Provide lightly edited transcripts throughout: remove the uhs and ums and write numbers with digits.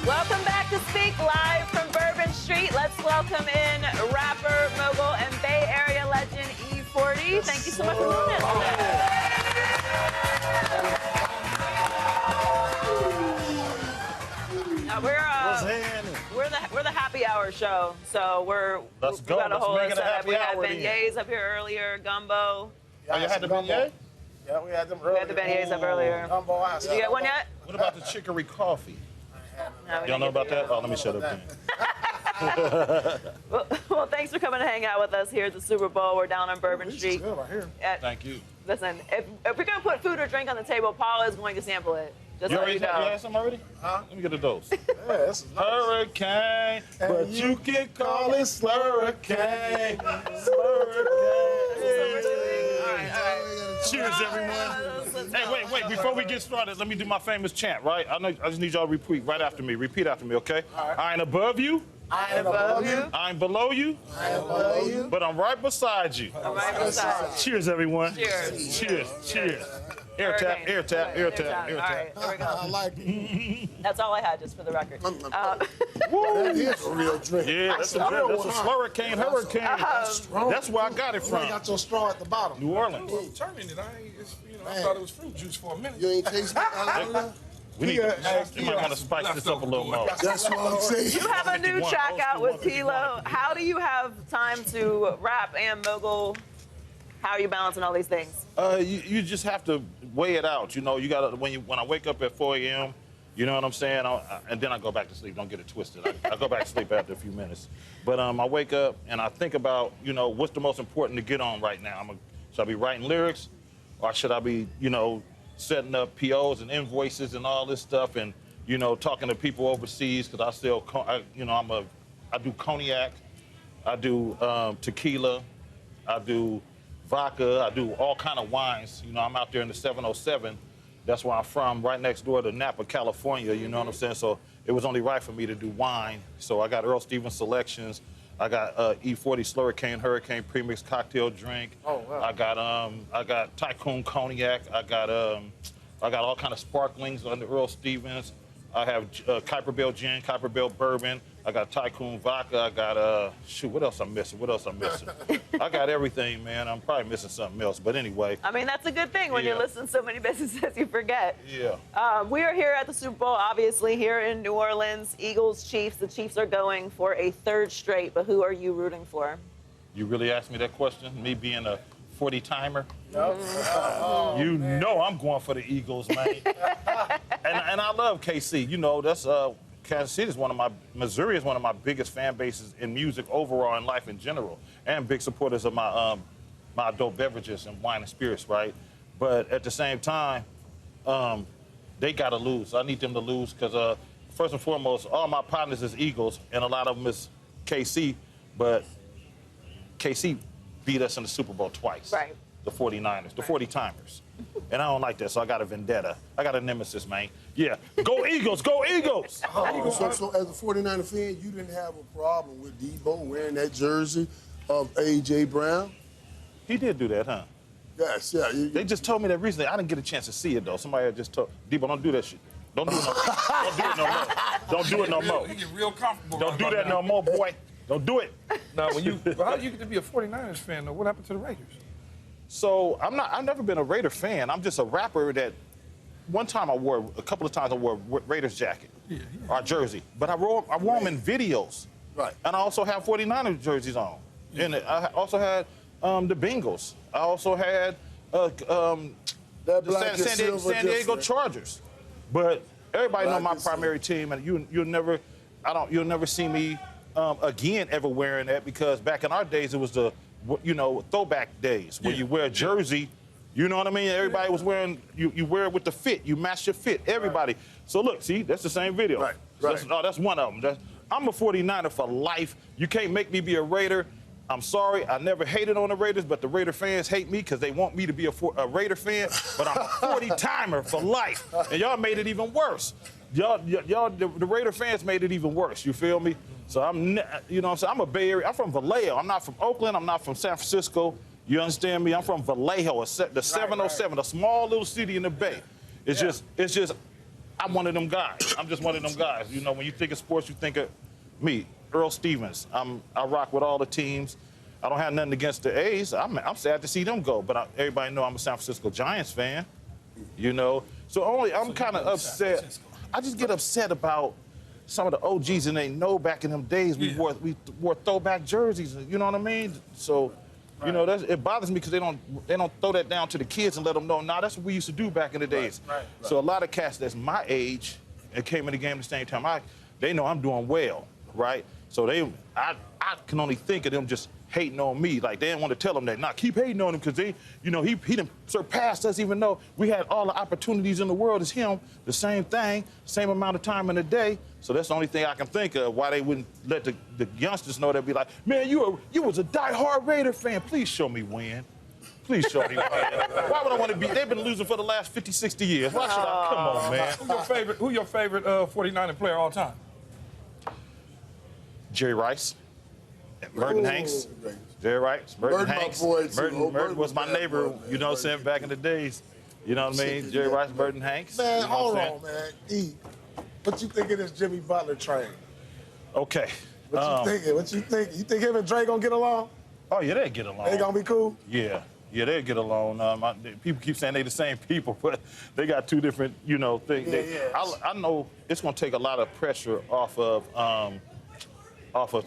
Welcome back to Speak live from Bourbon Street. Let's welcome in rapper, mogul, and Bay Area legend E40. Thank you so much for joining us today. Now we're the happy hour show, so we got a whole setup. We had beignets up here earlier, gumbo. Oh, you had the beignet? Yeah, we had them earlier. We had the beignets up earlier. Gumbo, Did you get one yet? What about the chicory coffee? No, Y'all know about that? Oh, let me shut up then. well, thanks for coming to hang out with us here at the Super Bowl. We're down on Bourbon Street. Right here. Thank you. Listen, if we're going to put food or drink on the table, Paul is going to sample it. Just You so you know. had some already? Huh? Let me get a dose. Yeah, this is nice. Hurricane, but you can call it slurricane. Slurricane. All right. Cheers, everyone. Hey, wait. Before we get started, let me do my famous chant, right? I just need y'all to repeat right after me. Repeat after me, okay? All right. I ain't above you. I am above you. I ain't below you. I am below you. But I'm right beside you. I'm right beside you. Cheers, everyone. Cheers. Cheers. Air tap. All right, here we go. I like it. That's all I had, just for the record. That is a real drink. Yeah, that's a slurricane, hurricane. That's where I got it You from. ain't got your straw at the bottom. New Orleans. Well, turning it, I thought it was fruit juice for a minute. You ain't tasting it? We need you might want to spice this up a little more. That's what I'm saying. You have a new track out with Tilo. How do you have time to rap and mogul? How are you balancing all these things? You just have to weigh it out. You know, you gotta when I wake up at 4 a.m., you know what I'm saying, and then I go back to sleep. Don't get it twisted. I go back to sleep after a few minutes. But I wake up and I think about, you know, what's the most important to get on right now. Should I be writing lyrics, or should I be, you know, setting up POs and invoices and all this stuff, and you know, talking to people overseas because I still, I do cognac, I do tequila, I do vodka, I do all kind of wines. You know, I'm out there in the 707. That's where I'm from, right next door to Napa, California. You know what I'm saying? So it was only right for me to do wine. So I got Earl Stevens selections. I got E40 Slurricane Hurricane Premix cocktail drink. Oh, wow. I got Tycoon Cognac. I got all kind of sparklings under Earl Stevens. I have Kuiper Bell Gin, Kuiper Bell Bourbon. I got Tycoon Vodka. I got, what else I'm missing? I got everything, man. I'm probably missing something else. But anyway. I mean, that's a good thing when you're listening to so many businesses, you forget. Yeah. We are here at the Super Bowl, obviously, here in New Orleans. Eagles, Chiefs. The Chiefs are going for a third straight, but who are you rooting for? You really asked me that question? Me being a 40 timer? Yep. You know I'm going for the Eagles, man. and I love KC. You know, that's Kansas City is Missouri is one of my biggest fan bases in music overall, in life in general, and big supporters of my my adult beverages and wine and spirits, right? But at the same time, they got to lose. I need them to lose because first and foremost, all my partners is Eagles, and a lot of them is KC, but KC beat us in the Super Bowl twice. Right. The 49ers, the 40 timers. And I don't like that, so I got a vendetta. I got a nemesis, man. Yeah, go Eagles, go Eagles! So as a 49er fan, you didn't have a problem with Debo wearing that jersey of A.J. Brown? He did do that, huh? Yes, yeah. They just told me that recently. I didn't get a chance to see it, though. Somebody had just told, Debo, don't do that shit. Don't do it no more. Don't do it no more. You get real comfortable. Don't do that no more, boy. Don't do it. Now, how did you get to be a 49ers fan, though? What happened to the Raiders? So I've never been a Raider fan. I'm just a rapper that a couple of times I wore a Raiders jacket or jersey. But I wore them in videos. Right. And I also have 49ers jerseys on. And I also had the Bengals. I also had the San Diego Chargers. But everybody know my primary team, and you'll never see me again ever wearing that, because back in our days it was the throwback days where you wear a jersey, you know what I mean? Everybody was wearing, you wear it with the fit, you match your fit, everybody. Right. So look, see, that's the same video. Right. That's one of them. I'm a 49er for life. You can't make me be a Raider. I'm sorry, I never hated on the Raiders, but the Raider fans hate me because they want me to be a Raider fan, but I'm a 40-timer for life. And y'all made it even worse. The Raider fans made it even worse, you feel me? So I'm a Bay Area, I'm from Vallejo. I'm not from Oakland, I'm not from San Francisco. You understand me? I'm from Vallejo, the 707, a small little city in the Bay. It's just I'm one of them guys. I'm just one of them guys. You know, when you think of sports, you think of me, Earl Stevens. I rock with all the teams. I don't have nothing against the A's. I'm sad to see them go, but everybody know I'm a San Francisco Giants fan. You know, I'm kind of upset. I just get upset about some of the OGs, and they know back in them days we wore throwback jerseys. You know what I mean? So. You know, it bothers me because they don't throw that down to the kids and let them know, nah, that's what we used to do back in the days. Right. So a lot of cats that's my age and came in the game at the same time, they know I'm doing well, right? So I can only think of them just hating on me. Like, they didn't want to tell them that. Nah, keep hating on him because he done surpassed us, even though we had all the opportunities in the world as him, the same thing, same amount of time in a day. So that's the only thing I can think of why they wouldn't let the youngsters know. They'd be like, man, you was a die-hard Raider fan. Please show me win. Please show me win. Why would I want to be? They've been losing for the last 50, 60 years. Why should I? Come on, man. Who your favorite 49er player all time? Jerry Rice. Merton Hanks. Jerry Rice. Merton Hanks. Merton was my neighbor, you know what I'm saying, back in the days. You know what I mean? Jerry Rice, Merton Hanks. Man, you know hold on, man. What you think of this Jimmy Butler train? Okay. What you think? You think him and Dre gonna get along? Oh, yeah, they'll get along. They gonna be cool? Yeah, they'll get along. People keep saying they the same people, but they got two different, you know, things. I know it's gonna take a lot of pressure off of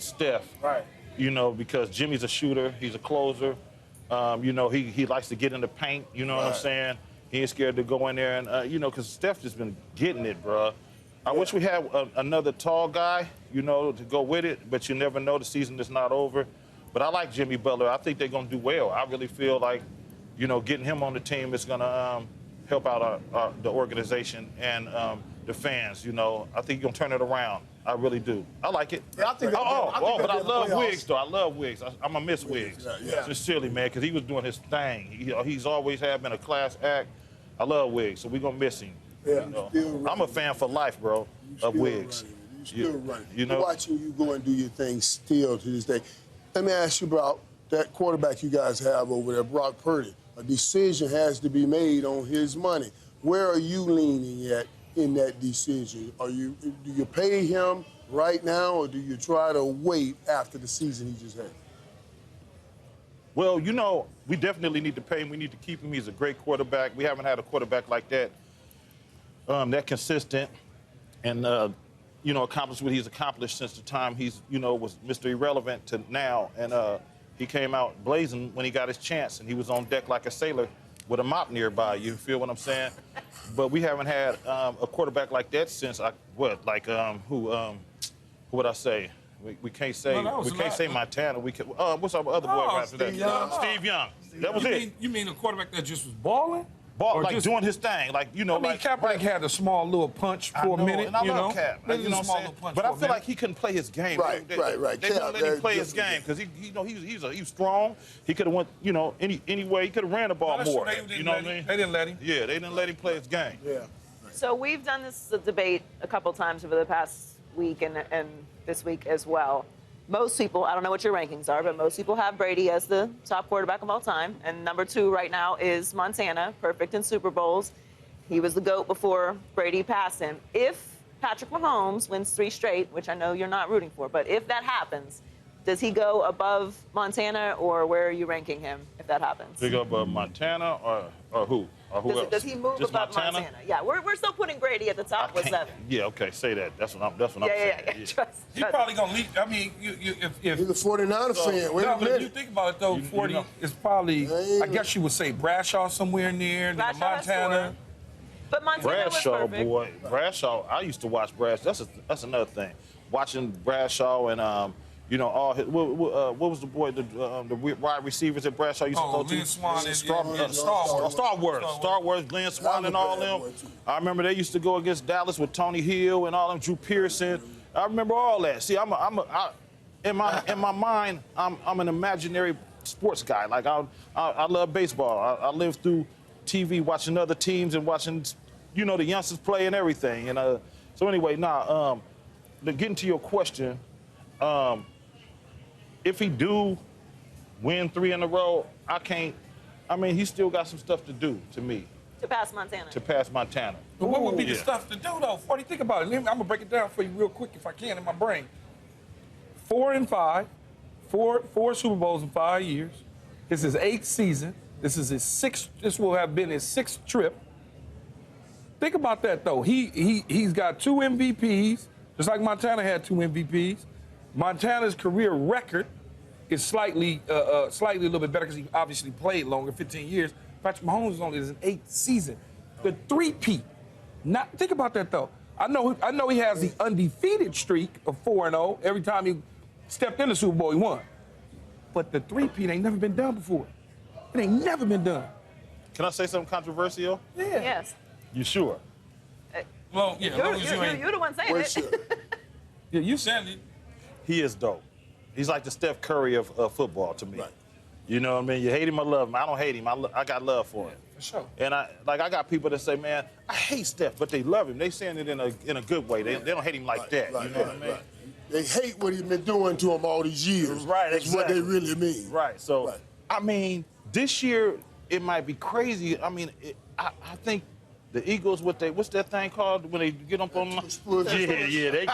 Steph. Right. You know, because Jimmy's a shooter, he's a closer. You know, he likes to get in the paint, you know what I'm saying? He ain't scared to go in there and, you know, because Steph just been getting it, bro. I wish we had another tall guy, you know, to go with it, but you never know. The season is not over. But I like Jimmy Butler. I think they're going to do well. I really feel like, you know, getting him on the team is going to help out the organization and the fans, you know. I think he's going to turn it around. I really do. I like it. Yeah, I think but I love Wiggs, though. I love Wiggs. I'm going to miss Wiggs. Sincerely, man, because he was doing his thing. He's always been a class act. I love Wiggs, so we're going to miss him. Yeah, you know? I'm a fan for life, bro, of Wiggs. You're still running. You know? Watching you go and do your thing still to this day. Let me ask you about that quarterback you guys have over there, Brock Purdy. A decision has to be made on his money. Where are you leaning at in that decision? Do you pay him right now, or do you try to wait after the season he just had? Well, you know, we definitely need to pay him. We need to keep him. He's a great quarterback. We haven't had a quarterback like that, that consistent and, you know, accomplished what he's accomplished since the time he's, you know, was Mr. Irrelevant to now. And he came out blazing when he got his chance, and he was on deck like a sailor with a mop nearby. You feel what I'm saying? But we haven't had a quarterback like that since who would I say? We can't say Montana. We can, what's our other boy after that? Steve Young. That was it. You mean a quarterback that just was balling? Like doing his thing, like, you know. I mean, Kaepernick had a small little punch for a minute, and I you know. love Cap, you know what I'm saying? But I feel like he couldn't play his game. Right. They didn't let him play his game because he was strong. He could have went, you know, any way. He could have ran the ball more. You know what I mean? They didn't let him. Yeah, they didn't let him play his game. Yeah. So we've done this debate a couple times over the past week and this week as well. Most people, I don't know what your rankings are, but most people have Brady as the top quarterback of all time. And number 2 right now is Montana, perfect in Super Bowls. He was the GOAT before Brady passed him. If Patrick Mahomes wins 3 straight, which I know you're not rooting for, but if that happens, does he go above Montana, or where are you ranking him if that happens? Does he go above Montana or who? Or who else? Does he move Just above Montana? Yeah, we're still putting Brady at the top with 7. Yeah, okay, say that. That's what I'm saying. Yeah. He's probably gonna lead. I mean, if He's a 49er fan. Wait a but if minute. you think about it though, 40 is probably. I guess you would say Bradshaw somewhere near Montana. But Montana Bradshaw, was perfect. boy, Bradshaw. I used to watch Bradshaw. That's another thing. Watching Bradshaw and you know, all his, what was the boy, the wide receivers that Bradshaw used to go to? Lynn Swan and Starworth, Glenn Swan and all them. I remember they used to go against Dallas with Tony Hill and all them, Drew Pearson. I remember all that. See, in my mind, I'm an imaginary sports guy. Like I love baseball. I live through TV watching other teams and watching, you know, the youngsters play and everything. And so anyway, getting to your question. If he do win 3 in a row, I mean, he still got some stuff to do to me. To pass Montana. to pass Montana. But what would be the Yeah. stuff to do, though? 40, think about it. I'm going to break it down for you real quick if I can in my brain. 4 and 5, four Super Bowls in 5 years. This is 8th season. This is his 6th, this will have been his 6th trip. Think about that, though. He's got 2 MVPs, just like Montana had 2 MVPs. Montana's career record is slightly a little bit better because he obviously played longer, 15 years. Patrick Mahomes is only in his 8th season. The three-peat. Think about that, though. I know he has the undefeated streak of 4-0. Every time he stepped in the Super Bowl, he won. But the three-peat ain't never been done before. It ain't never been done. Can I say something controversial? Yeah. Yes. You sure? Well, yeah, as long as you ain't. You're the one saying Well, it. sure. Yeah, you said it. He is dope. He's like the Steph Curry of football to me. Right. You know what I mean? You hate him or love him. I don't hate him. I got love for him. For sure. And I got people that say, man, I hate Steph, but they love him. They saying it in a good way. They don't hate him like that. Right, you know what I right, mean? right. They hate what he's been doing to them all these years. Right, That's what exactly. they really mean. Right. So, Right. I mean, this year it might be crazy. I mean, I think the Eagles, what's that thing called when they get up on? Spurs. Yeah,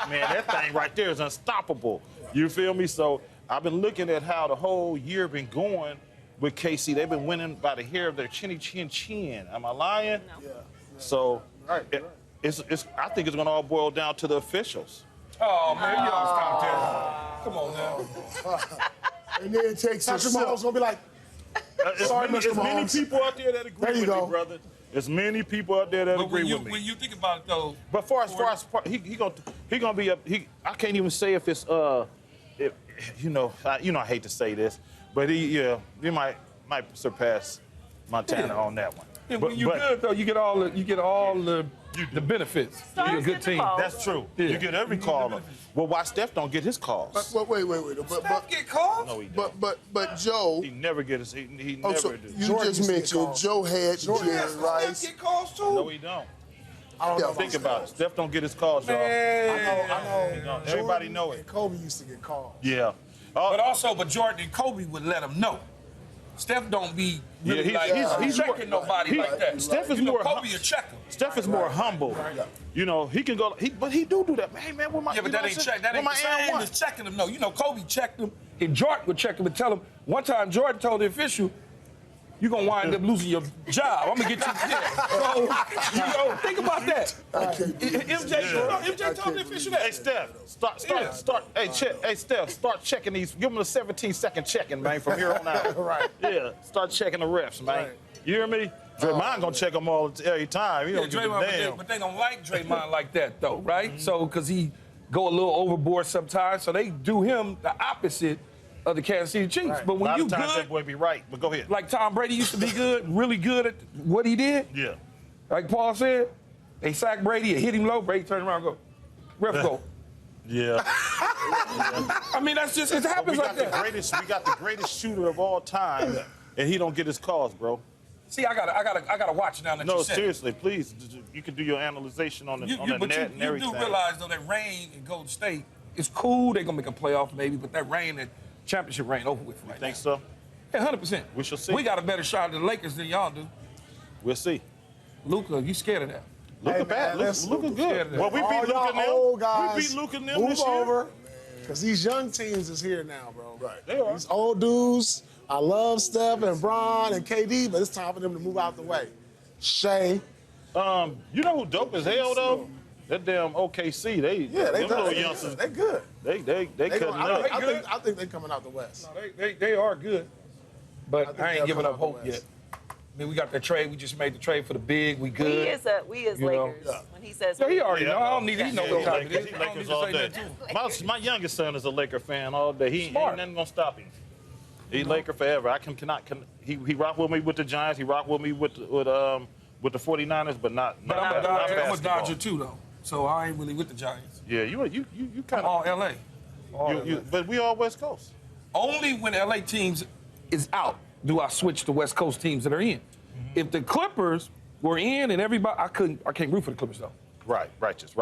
man, that thing right there is unstoppable. You feel me? So I've been looking at how the whole year been going with KC. They've been winning by the hair of their chinny chin. Am I lying? No. Yeah. So it's I think it's gonna all boil down to the officials. Oh, man, you always Come on now. And then it takes Patrick Mahomes gonna be like, Sorry, Mr. It's many Mahomes. people out there that agree There you with go. me, brother. There's many people out there that But agree with me. when you think about it, though. But far as he gonna be up. I can't even say if it's I hate to say this, but he might surpass Montana on that one. And But- when you're but good, though, you get all the benefits. Stars You're a good get the team. call. That's true. Yeah. You get every call. Well, why Steph don't get his calls? But wait. Steph get called? No, he don't. But Joe. He never get his. He Oh, never so do. you Jordan just used to get mentioned calls. Joe had Jordan. Jerry Steph Rice. get calls, too? No, he don't. I don't know about Think about it. Steph don't get his calls, y'all. Man. I know. Everybody Jordan know it. and Kobe used to get calls. Yeah. But Jordan and Kobe would let him know. Steph don't be really he's checking more- nobody like that. Steph is You know, more Kobe a checker. Steph is more humble. You know, he can go. But he do that. Hey man, where my Yeah, but that ain't check. That ain't the same as checking him. No, you know, Kobe checked him, and Jordan would check him and tell him. One time, Jordan told the official, "You're gonna wind up losing your job. I'm gonna get you." Yeah. So, think about that. MJ told the official that. Hey Steph, start. Hey Steph, start checking these. Give him a 17-second checking, man, from here on out. Right. Yeah, start checking the refs, man. Right. You hear me? Draymond gonna check them all every time. He Yeah, don't give a Draymond, damn. but they don't like Draymond like that, though, right? So, because he go a little overboard sometimes, so they do him the opposite of the Kansas City Chiefs. Right. A But when lot you of times good, that boy be right. But go ahead. like Tom Brady used to be good, really good at what he did, Yeah. like Paul said, they sack Brady and hit him low, Brady turn around and go, ref go. Yeah. I mean, that's just, it We happens got like the that. greatest. We got the greatest shooter of all time, and he don't get his calls, bro. See, I gotta watch now that No, you said it. seriously, please. You can do your analyzation on the But net and you everything. do realize, though, that rain in Golden State is cool. They're going to make a playoff maybe, but that rain, that championship rain over with right Think now. so? Yeah, 100%. We shall see. We got a better shot at the Lakers than y'all do. We'll see. Luka, you scared of that? Luka man, bad. listen, Luka scared good. of that. Well, we All beat Luka y'all them. old guys, We beat Luka them move this year. over, because these young teams is here now, bro. Right. They are. These old dudes, I love Steph and Bron and KD, but it's time for them to move out the way. Shea. You know who dope as hell though? That damn OKC. They them little youngsters. They good. They They cutting gonna, up. I think they're coming out the West. They are good. But think I ain't they'll giving come up out the hope West. yet. I mean, we got that trade. We just made the trade for the big. We good. We as You know. Lakers. When he says Yeah, he already Yeah, know. I don't need. He know what time it Lakers, is. he I don't Lakers need to all say day. that to him. My youngest son is a Laker fan all day. He Smart. ain't nothing gonna stop him. He Laker forever. I cannot. He rock with me with the Giants. He rock with me with the 49ers, but not But I'm a basketball. Dodger too, though. So I ain't really with the Giants. Yeah, you kind I'm all of. LA. All LA. But we all West Coast. Only when LA teams is out do I switch to West Coast teams that are in. If the Clippers were in and everybody, I can't root for the Clippers though. Right, righteous.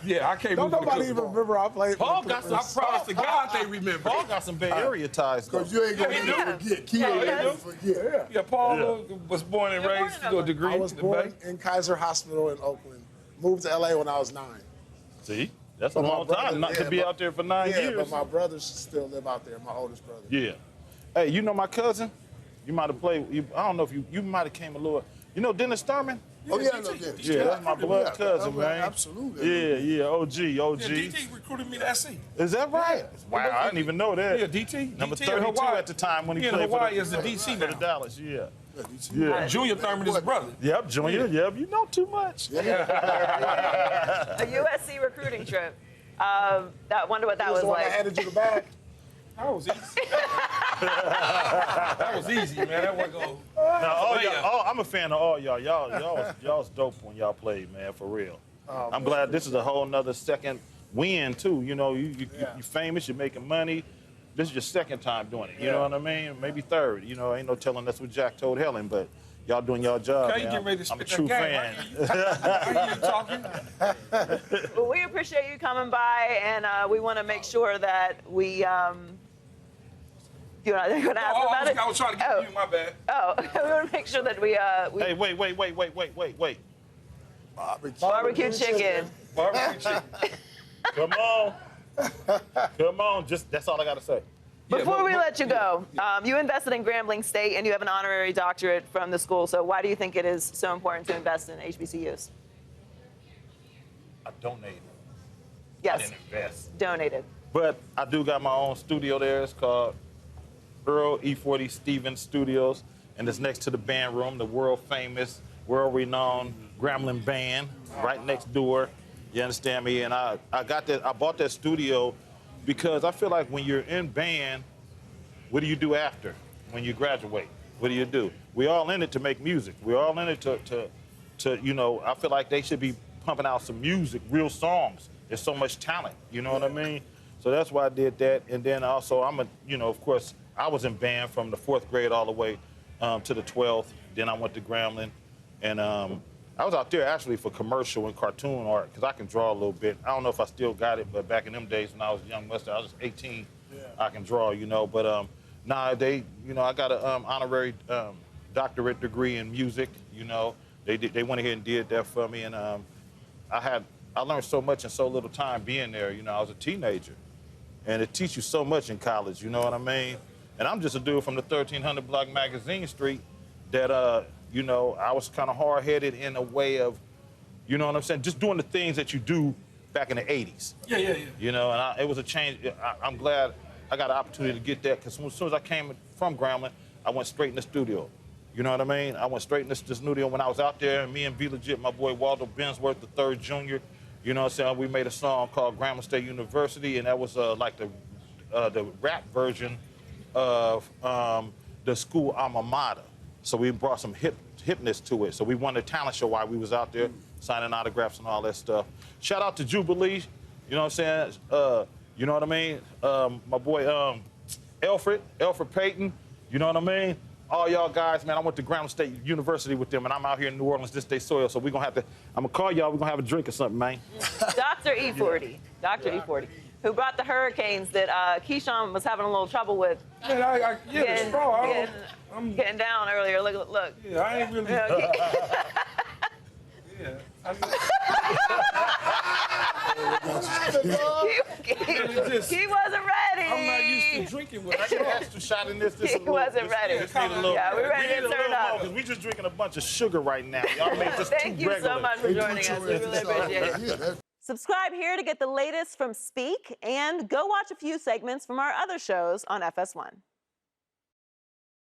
Yeah, I can't Don't move to the nobody even Clippers. remember I played for Paul the got Clippers. some. I promise to God they remember. Paul got some Bay Area ties. though. Because you ain't going to Yeah. never forget. Key Yeah, ain't yeah. never forget. Yeah, Paul was born and You're born raised in to a Oakland. degree I was in the born Bay. in Kaiser Hospital in Oakland. Moved to LA when I was 9. See, that's a But my long brother- time not to yeah, be but- out there for 9 Yeah, years. but my brothers still live out there, my oldest brother. Yeah. Hey, you know my cousin? You might have played. I don't know if you might have came a little. You know Dennis Thurman? Oh, yeah, I know that. Yeah, that's my blood cousin, man. Absolutely. Yeah, OG. Yeah, DT recruited me to SC. Is that right? Wow, I didn't even know that. Yeah, DT. Number DT 32 in Hawaii. at the time when he in played Hawaii for as the DC for the now. Dallas. Yeah. Yeah. Yeah. Junior Thurman is his brother. Yep, Junior. Yep, you know too much. A USC recruiting trip. I wonder what that He was the one that like. handed you the bag. That was easy. That was easy, man. That wasn't going. Now, Yeah. I'm a fan of all y'all. Y'all's dope when y'all played, man, for real. Oh, I'm glad this is a whole nother second win too. You know, you famous, you're making money. This is your second time doing it. You know what I mean? Maybe third. You know, ain't no telling that's what Jack told Helen, but y'all doing y'all job. Okay, you man. getting ready to I'm a spit true that game. fan. I hear you talking. Well, we appreciate you coming by, and we want to make sure that we. You're not going to ask about it? I was trying to get you, my bad. Oh, we want to make sure that we. Hey, wait. Barbecue chicken. Barbecue chicken. Come on. Come on. Just that's all I gotta say. Before we let you go, you invested in Grambling State, and you have an honorary doctorate from the school. So why do you think it is so important to invest in HBCUs? I donated. I Yes, didn't invest. donated. But I do got my own studio there. It's called Earl E40 Stevens Studios, and it's next to the band room, the world famous, world renowned Grambling band, right next door. You understand me? And I bought that studio because I feel like when you're in band, what do you do after? When you graduate, what do? We're all in it to make music. We're all in it to you know, I feel like they should be pumping out some music, real songs. There's so much talent, you know what I mean? So that's why I did that. And then also of course, I was in band from the 4th grade all the way to the 12th. Then I went to Grambling, and I was out there actually for commercial and cartoon art because I can draw a little bit. I don't know if I still got it, but back in them days when I was a young Western, I was just 18. Yeah. I can draw, you know. But I got an honorary doctorate degree in music. You know, they went ahead and did that for me, and I learned so much in so little time being there. You know, I was a teenager, and it teaches you so much in college. You know what I mean? And I'm just a dude from the 1300 block Magazine Street that, I was kind of hard-headed in a way of, you know what I'm saying, just doing the things that you do back in the 80s. Yeah. You know, and it was a change. I'm glad I got an opportunity to get that because as soon as I came from Grambling, I went straight in the studio. You know what I mean? I went straight in the studio when I was out there, and me and B-Legit, my boy Waldo Bensworth, the 3rd junior, you know what I'm saying, we made a song called Grambling State University, and that was like the rap version of the school alma mater. So we brought some hipness to it. So we won the talent show while we was out there signing autographs and all that stuff. Shout out to Jubilee, you know what I'm saying? You know what I mean? My boy Alfred Payton, you know what I mean? All y'all guys, man, I went to Grambling State University with them, and I'm out here in New Orleans this day soil, so we're gonna have to, I'm gonna call y'all, we're gonna have a drink or something, man. Dr. E40, Dr. E40, who brought the hurricanes that Keyshawn was having a little trouble with. Man, the straw. I'm getting down earlier. Look. Yeah, I ain't really. He wasn't ready. I'm not used to drinking with. I should have asked you shot in this. He wasn't ready. Yeah, we're ready to turn up. Because we just drinking a bunch of sugar right now. Y'all made this Thank too you regular. so much for joining us. We really appreciate it. Subscribe here to get the latest from Speak, and go watch a few segments from our other shows on FS1.